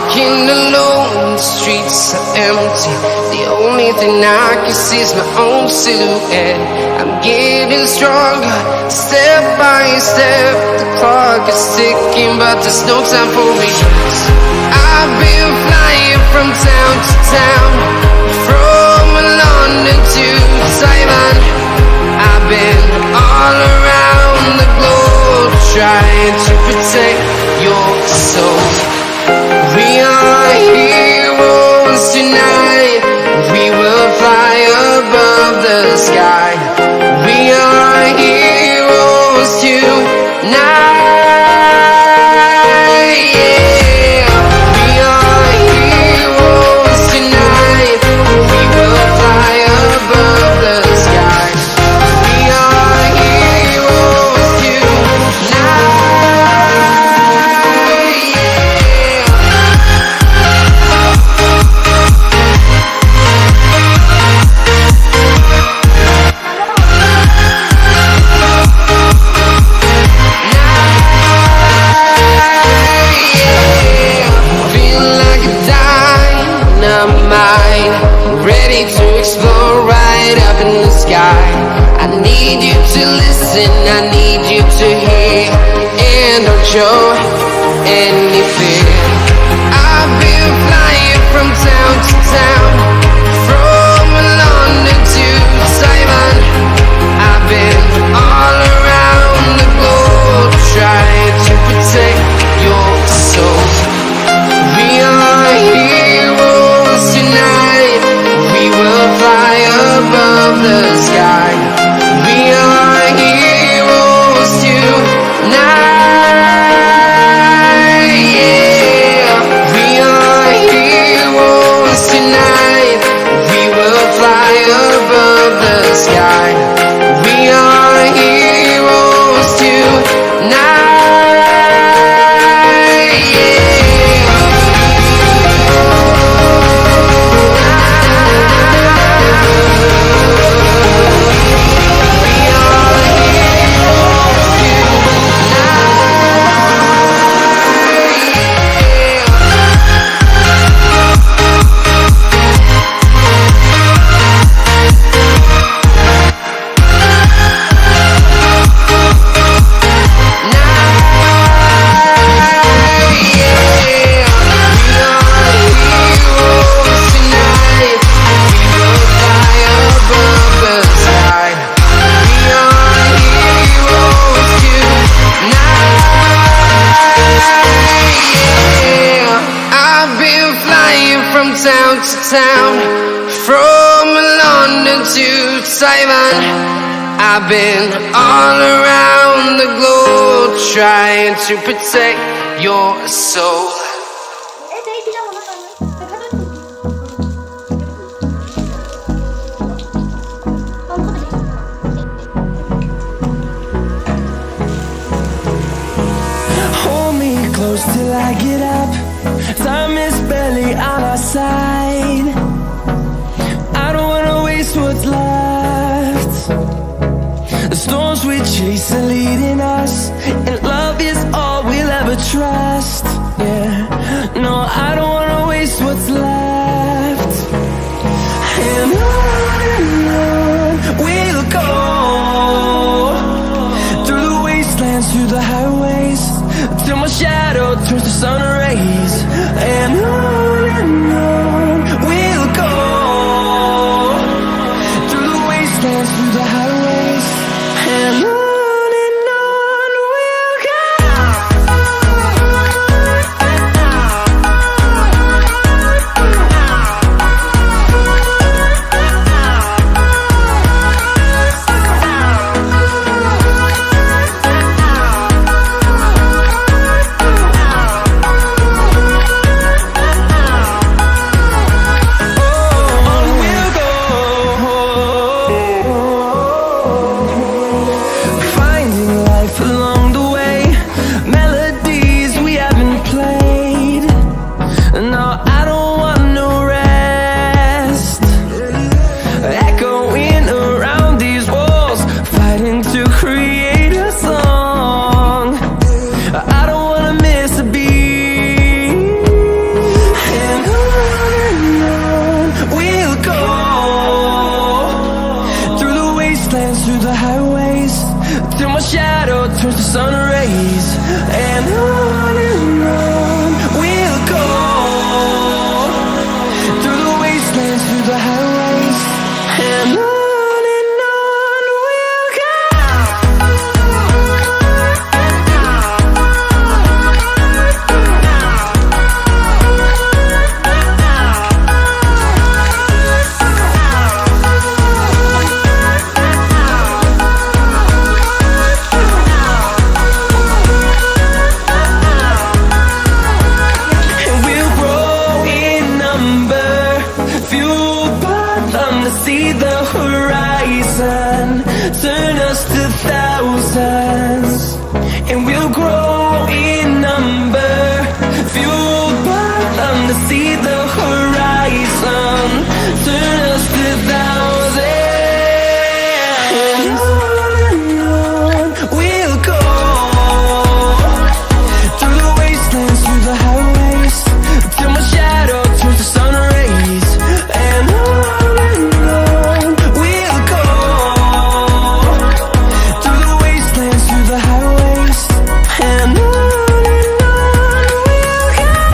Walking alone, the streets are empty. The only thing I can see is my own silhouette. I'm getting stronger, step by step. The clock is ticking, but there's no time for regrets. I've been flying from town to town, from London to Taiwan. I've been all around the globe, trying to protect your soul. We are heroes tonight. We will fly above the sky. We are heroes tonight. Yeah. We are heroes tonight. We will fly above the sky. We are heroes tonight. Ready to explore right up in the sky. I need you to listen, I need you to hear, and don't show any fear. I've been flying from town to town, from London to Taiwan. I've been all around the globe, trying to protect your soul. We are heroes tonight. We will fly above the sky. We are heroes tonight. Yeah. We are heroes tonight. We will fly above the sky. We are heroes tonight. Town to town, from London to Taiwan. I've been all around the globe, trying to protect your soul. Hold me close till I get up. Time is barely on our side. I don't wanna waste what's left. The storms we chase are leading us, and love is all we'll ever trust. Yeah, no, I don't wanna waste what's left. And on we'll go, through the wastelands, through the highways, till my shadow turns to sun rays. And on we'll go, through the wastelands, through the highways, and on we'll go. till my shadow turns to sun rays. And on we'll go, through the wastelands, through the highways, and on we'll go. See the horizon, turn us to thousands, and we'll grow in number, fueled by them to see the horizon, turn us to thousands, and on we'll go, through the wastelands, through the highways, till my shadow turns to sun rays, and on the highways, and on we'll go.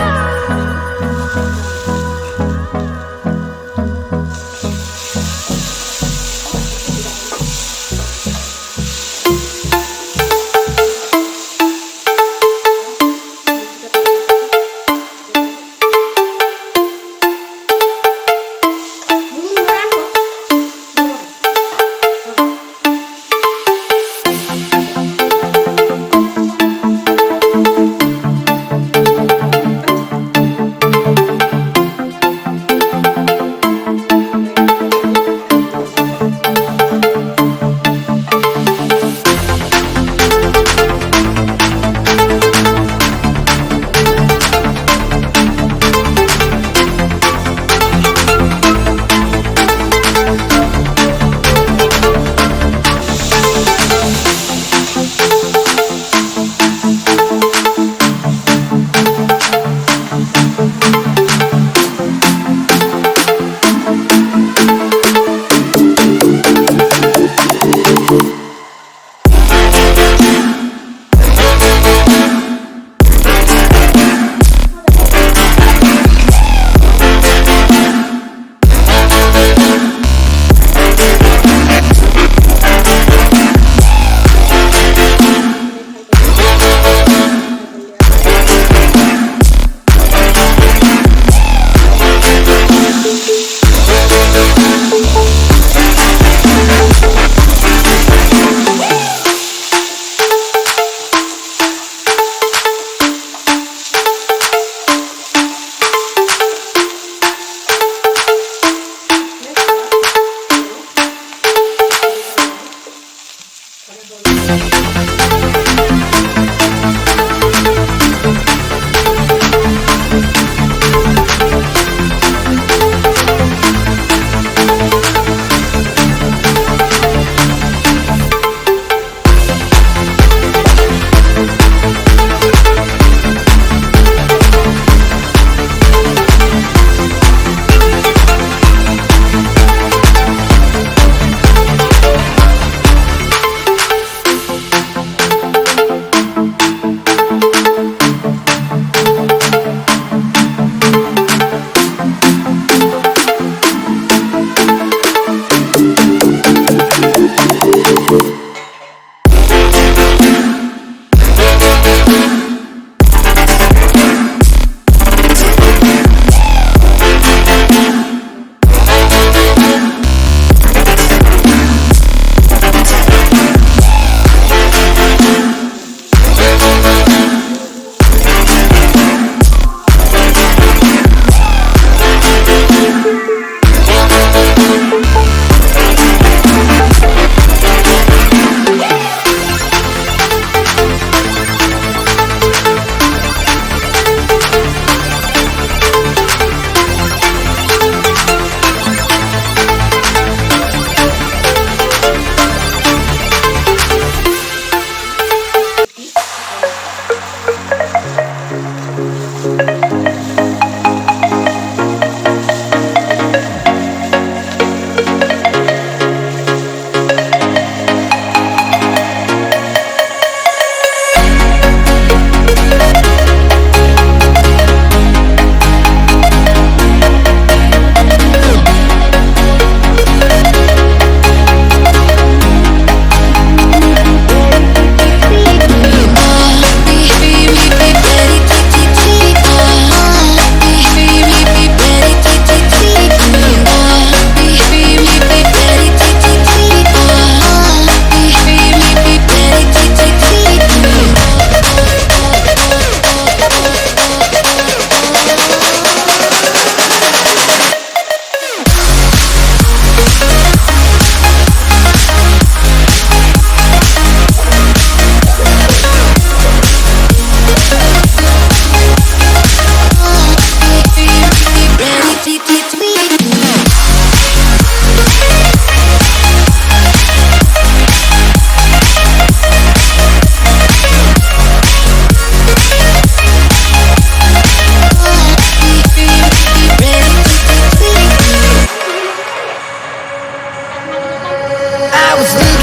I was